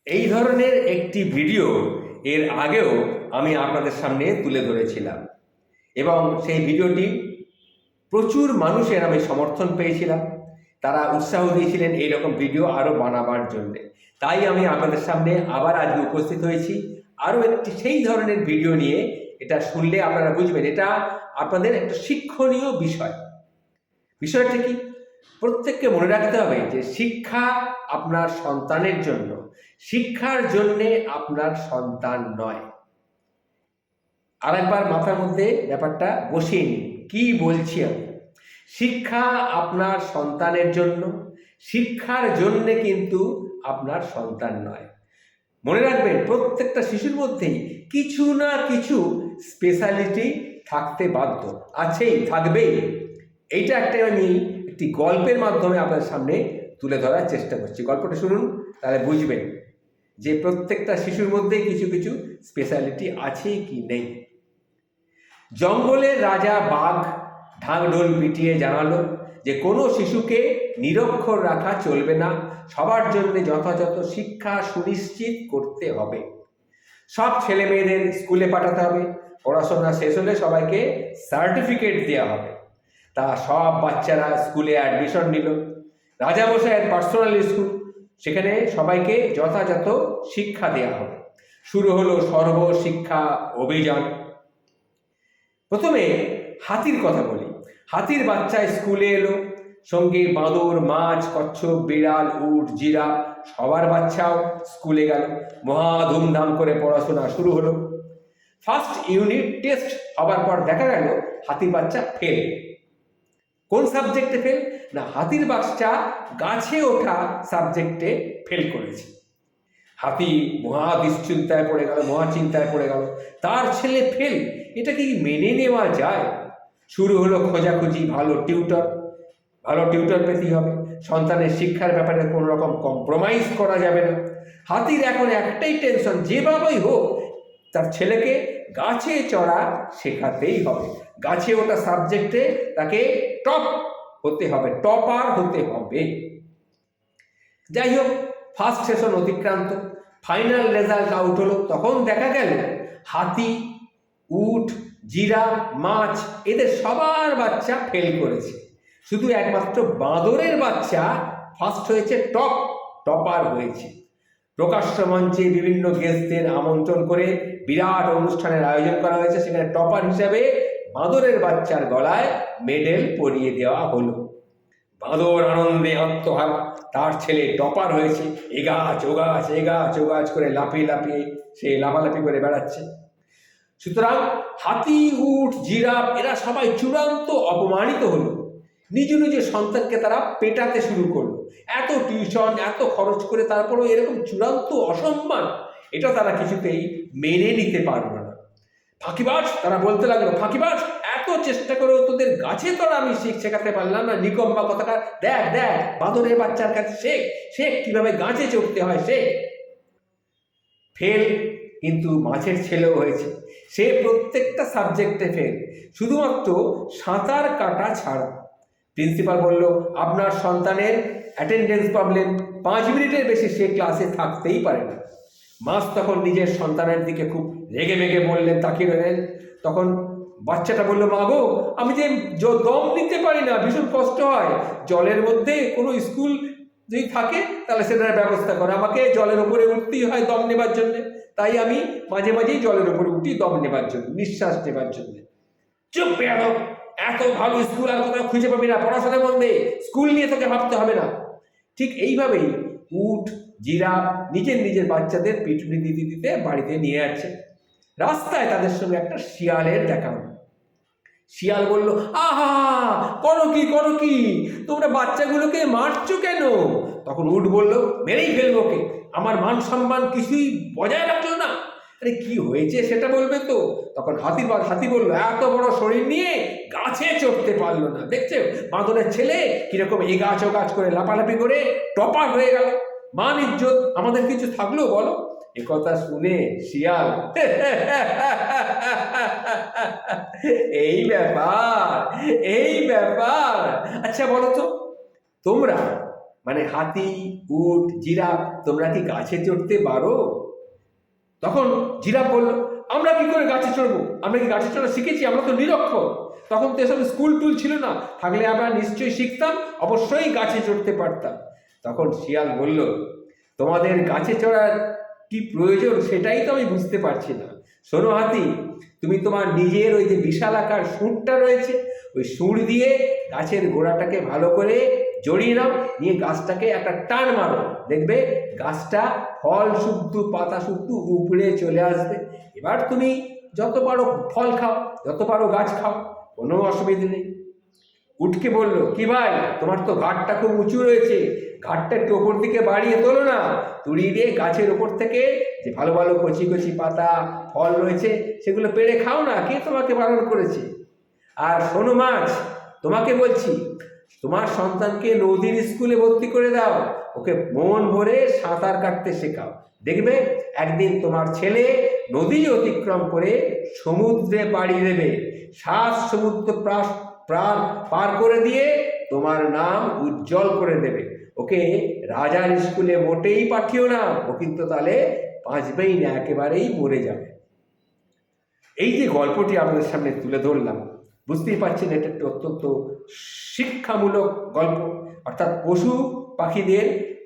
এই ধরনের একটি ভিডিও এর আগেও আমি আপনাদের সামনে তুলে ধরেছিলাম এবং সেই ভিডিওটি প্রচুর মানুষের আমি সমর্থন পেয়েছিলাম। তারা উৎসাহ দিয়েছিলেন এইরকম ভিডিও আরও বানাবার জন্যে। তাই আমি আপনাদের সামনে আবার আজকে উপস্থিত হয়েছি আরও একটি সেই ধরনের ভিডিও নিয়ে। এটা শুনলে আপনারা বুঝবেন এটা আপনাদের একটা শিক্ষণীয় বিষয়। বিষয়টা কি? প্রত্যেককে মনে রাখতে হবে যে শিক্ষা আপনার সন্তানের জন্য, শিক্ষার জন্যে আপনার সন্তান নয়। আরেকবার মাথার মধ্যে ব্যাপারটা বসিয়ে নিন, কি বলছি আমি। শিক্ষা আপনার সন্তানের জন্য, শিক্ষার জন্যে কিন্তু আপনার সন্তান নয়। মনে রাখবেন প্রত্যেকটা শিশুর মধ্যেই কিছু না কিছু স্পেশালিটি থাকতে বাধ্য, আছেই, থাকবেই। এইটা আমি একটি গল্পের মাধ্যমে আপনাদের সামনে তুলে ধরার চেষ্টা করছি। গল্পটা শুনুন, তাহলে বুঝবেন যে প্রত্যেকটা শিশুর মধ্যেই কিছু কিছু স্পেশালিটি আছে কি নেই। জঙ্গলের রাজা বাঘ ঢাকঢোল পিটিয়ে জানালো যে কোনো শিশুকে নিরক্ষর রাখা চলবে না, সবার জন্য যথাযথ শিক্ষা সুনিশ্চিত করতে হবে। সব ছেলে মেয়েদের স্কুলে পাঠাতে হবে, পড়াশোনা শেষ হলে সবাইকে সার্টিফিকেট দেওয়া হবে। তা সব বাচ্চারা স্কুলে অ্যাডমিশন নিল। রাজামশাইয়ের পার্সোনাল স্কুল, সেখানে সবাইকে যথাযথ শিক্ষা দেওয়া হবে। শুরু হলো সর্বশিক্ষা অভিযান। প্রথমে হাতির কথা বলি। হাতির বাচ্চা স্কুলে এলো, সঙ্গে বাঁদর, মাছ, কচ্ছপ, বিড়াল, উট, জিরাফ সবার বাচ্চাও স্কুলে গেল। মহা ধুমধাম করে পড়াশোনা শুরু হলো। ফার্স্ট ইউনিট টেস্ট হবার পর দেখা গেল হাতির বাচ্চা ফেল। কোন সাবজেক্টে ফেল? না, হাতির বাচ্চা গাছে ওঠা সাবজেক্টে ফেল করেছে। হাতি মহা দুশ্চিন্তায় পড়ে গেল, মহা চিন্তায় পড়ে গেল, তার ছেলে ফেল, এটা কি মেনে নেওয়া যায়? শুরু হলো খোঁজাখুঁজি, ভালো টিউটর পেতে হবে। সন্তানের শিক্ষার ব্যাপারে কোনো রকম কম্প্রোমাইজ করা যাবে না। হাতির এখন একটাই টেনশন, যেভাবেই হোক তার ছেলেকে গাছে চড়া শেখাতেই হবে। গাছে ওঠা সাবজেক্টে তাকে টপ হতে হবে, টপার হতে হবে। যাই হোক, ফার্স্ট সেশন অতিক্রান্ত, ফাইনাল রেজাল্ট আউট হলো। তখন দেখা গেল হাতি, উট, জিরাফ, মাছ এদের সবার বাচ্চা ফেল করেছে। শুধু একমাত্র বাঁদরের বাচ্চা ফার্স্ট হয়েছে, টপার হয়েছে। প্রকাশ্য মঞ্চে বিভিন্ন গেস্টদের আমন্ত্রণ করে বিরাট অনুষ্ঠানের আয়োজন করা হয়েছে। সেখানে টপার হিসাবে বাঁদরের বাচ্চার গলায় মেডেল পরিয়ে দেওয়া হলো। বাঁদর আনন্দে আত্মহারা, তার ছেলে টপার হয়েছে। এগাছ ওগাছ করে লাফিয়ে সে লাফালাফি করে বেড়াচ্ছে। সুতরাং হাতি, উট, জিরাফ এরা সবাই চূড়ান্ত অপমানিত হলো। নিজ সন্তানকে তারা পেটাতে শুরু করলো। এত টিউশন, এত খরচ করে তারপরও এরকম চূড়ান্ত অসম্মান, এটা তারা কিছুতেই মেনে নিতে পারলো না। ফাঁকিবাজ, তারা বলতে লাগলো, ফাঁকিবাজ, এত চেষ্টা করেও তোদের গাছে তোরা আমি শেখাতে পারলাম না, নিকম্মা কথাকার। দেখ বাঁদরের বাচ্চার কাছে শেখ কিভাবে গাছে চড়তে হয়, শেখ। ফেল কিন্তু মাছের ছেলেও হয়েছে। সে প্রত্যেকটা সাবজেক্টে ফেল, শুধুমাত্র সাঁতার কাটা ছাড়া। প্রিন্সিপাল বলল, আপনার সন্তানের অ্যাটেন্ডেন্স প্রবলেম, 5 মিনিটের বেশি সে ক্লাসে থাকতেই পারে না। মাছ তখন নিজের সন্তানের দিকে খুব রেগে মেগে বললেন, তাকিয়ে রইলেন। তখন বাচ্চাটা বলল, মা গো, আমি যে দম নিতে পারি না, ভীষণ কষ্ট হয়। জলের মধ্যে কোনো স্কুল যদি থাকে তাহলে সেটার ব্যবস্থা করে, আমাকে জলের ওপরে উঠতেই হয় দম নেবার জন্যে। তাই আমি মাঝেই জলের ওপরে উঠি দম নেবার জন্য, নিঃশ্বাস নেবার জন্য। চুপ বেয়াদব, এত ভালো স্কুল আর কোথাও খুঁজে পাবি না, পড়াশোনা বন্ধে, স্কুল নিয়ে তোকে ভাবতে হবে না। ঠিক এইভাবেই উট, জিরাফ নিজের বাচ্চাদের পিটুনি দিতে বাড়িতে নিয়ে যাচ্ছে। রাস্তায় তাদের সঙ্গে একটা শিয়ালের দেখা হলো। শিয়াল বলল, আহা, করো কি, তোমরা বাচ্চাগুলোকে মারছো কেন? তখন উট বলল, মেরেই ফেলবো কে, আমার মান সম্মান কিছুই বজায় রাখলো না। আরে কি হয়েছে সেটা বলবে তো। তখন হাতি বলল, এত বড় শরীর নিয়ে গাছে চড়তে পারলো না, দেখছে বাঁদরের ছেলে কিরকম এগাছ ওগাছ করে লাফালাফি করে টপার হয়ে গেল, মান ইজ্জত আমাদের কিছু থাকলো বলো? একথা শুনে শিয়াল এই ব্যাপার। আচ্ছা বলো তো, তোমরা মানে হাতি, উট, জিরাফ, তোমরা কি গাছে চড়তে পারো? তখন জিরাফ বলল, আমরা কি করে গাছে চড়বো? আমরা কি গাছে চড়া শিখেছি? আমরা তো নিরক্ষর। তখন তো এসব স্কুল টুল ছিল না, থাকলে আমরা নিশ্চয়ই শিখতাম, অবশ্যই গাছে চড়তে পারতাম। তখন শিয়াল বলল, তোমাদের গাছে চড়ার কি প্রয়োজন সেটাই তো আমি বুঝতে পারছি না। শোনো হাতি, তুমি তোমার নিজের ওই যে বিশালাকার সুঁড়টা রয়েছে, ওই সুঁড় দিয়ে গাছের গোড়াটাকে ভালো করে জড়িয়ে নাও, নিয়ে গাছটাকে একটা টান মারো, দেখবে গাছটা ফল শুদ্ধ পাতা শুদ্ধ উপড়ে চলে আসবে। এবার তুমি যত পারো ফল খাও, যত পারো গাছ খাও, কোনো অসুবিধা নেই। উটকে বলল, কি ভাই, তোমার তো ঘাটটা খুব উঁচু রয়েছে, ঘাটটা একটু ওপর দিকে বাড়িয়ে তোলো না, তুড়িয়ে দিয়ে গাছের ওপর থেকে যে ভালো ভালো কচি কচি পাতা ফল রয়েছে সেগুলো পেড়ে খাও না, কে তোমাকে বারণ করেছে? আর শোনো মাছ, তোমাকে বলছি, তোমার সন্তানকে নদীর স্কুলে ভর্তি করে দাও, ওকে মন ভরে সাঁতার কাটতে শেখাও, দেখবে একদিন তোমার ছেলে নদী অতিক্রম করে সমুদ্রে পাড়ি দেবে, 7 সমুদ্র পার করে দিয়ে তোমার নাম উজ্জ্বল করে দেবে। ওকে রাজার স্কুলে মোটেই পাঠিও না, ও কিন্তু তাহলে বাঁচবেই না, একেবারেই মরে যাবে। এই যে গল্পটি আপনাদের সামনে তুলে ধরলাম, বুঝতেই পারছেন এটা একটি অত্যন্ত শিক্ষামূলক গল্প, অর্থাৎ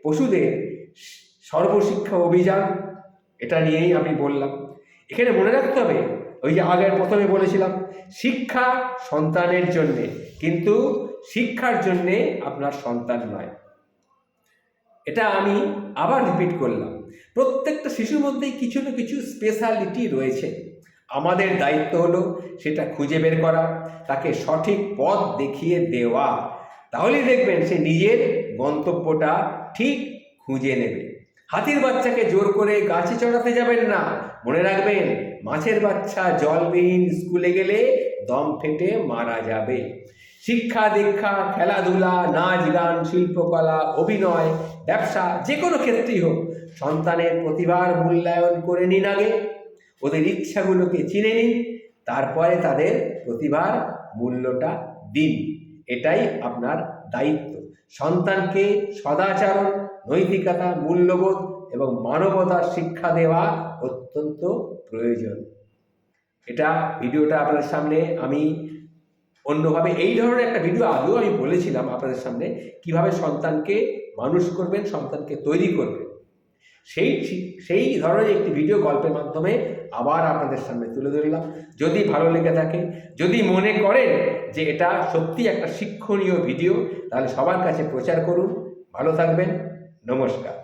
পশুদের সর্বশিক্ষা অভিযান, এটা নিয়েই আমি বললাম। এখানে মনে রাখতে হবে, ওই যে আগের প্রথমে বলেছিলাম, শিক্ষা সন্তানের জন্যে, কিন্তু শিক্ষার জন্যে আপনার সন্তান নয়। এটা আমি আবার রিপিট করলাম, প্রত্যেকটা শিশুর মধ্যেই কিছু না কিছু স্পেশালিটি রয়েছে। আমাদের দায়িত্ব হলো সেটা খুঁজে বের করা, তাকে সঠিক পথ দেখিয়ে দেওয়া, তাহলেই দেখবেন সে নিজের গন্তব্যটা ঠিক খুঁজে নেবে। হাতির বাচ্চাকে জোর করে গাছে চড়াতে যাবেন না, মনে রাখবেন মাছের বাচ্চা জলবিহীন স্কুলে গেলে দম ফেটে মারা যাবে। শিক্ষা দীক্ষা, খেলাধুলা, নাচ গান, শিল্পকলা, অভিনয়, ব্যবসা, যে কোনো ক্ষেত্রেই হোক, সন্তানের প্রতিভার মূল্যায়ন করে নিন আগে, ওদের ইচ্ছাগুলোকে চিনে নিন, তারপরে তাদের প্রতিভার মূল্যটা দিন। এটাই আপনার দায়িত্ব। সন্তানকে সদাচরণ, নৈতিকতা, মূল্যবোধ এবং মানবতার শিক্ষা দেওয়া অত্যন্ত প্রয়োজন। ভিডিওটা আপনাদের সামনে আমি অন্যভাবে, এই ধরনের একটা ভিডিও আগেও আমি বলেছিলাম আপনাদের সামনে, কিভাবে সন্তানকে মানুষ করবেন, সন্তানকে তৈরি করবেন, সেই ধরনের একটি ভিডিও গল্পের মাধ্যমে আবার আপনাদের সামনে তুলে ধরলাম। যদি ভালো লেগে থাকে, যদি মনে করেন যে এটা সত্যি একটা শিক্ষণীয় ভিডিও, তাহলে সবার কাছে প্রচার করুন। ভালো থাকবেন, নমস্কার।